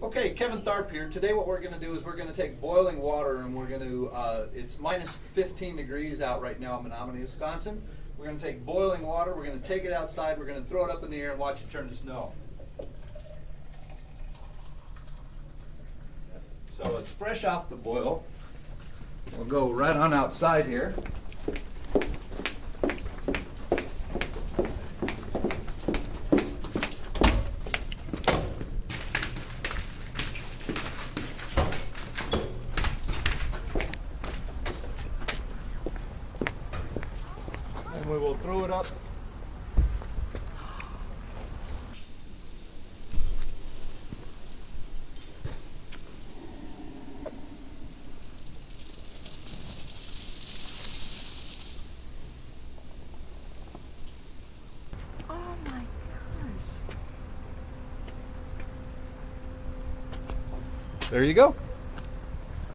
Okay, Kevin Tharp here. Today what we're going to do is we're going to take boiling water and we're going to, it's minus 15 degrees out right now in Menominee, Wisconsin. We're going to take boiling water, we're going to take it outside, we're going to throw it up in the air and watch it turn to snow. So it's fresh off the boil. We'll go right on outside here. And we will throw it up. Oh my gosh. There you go.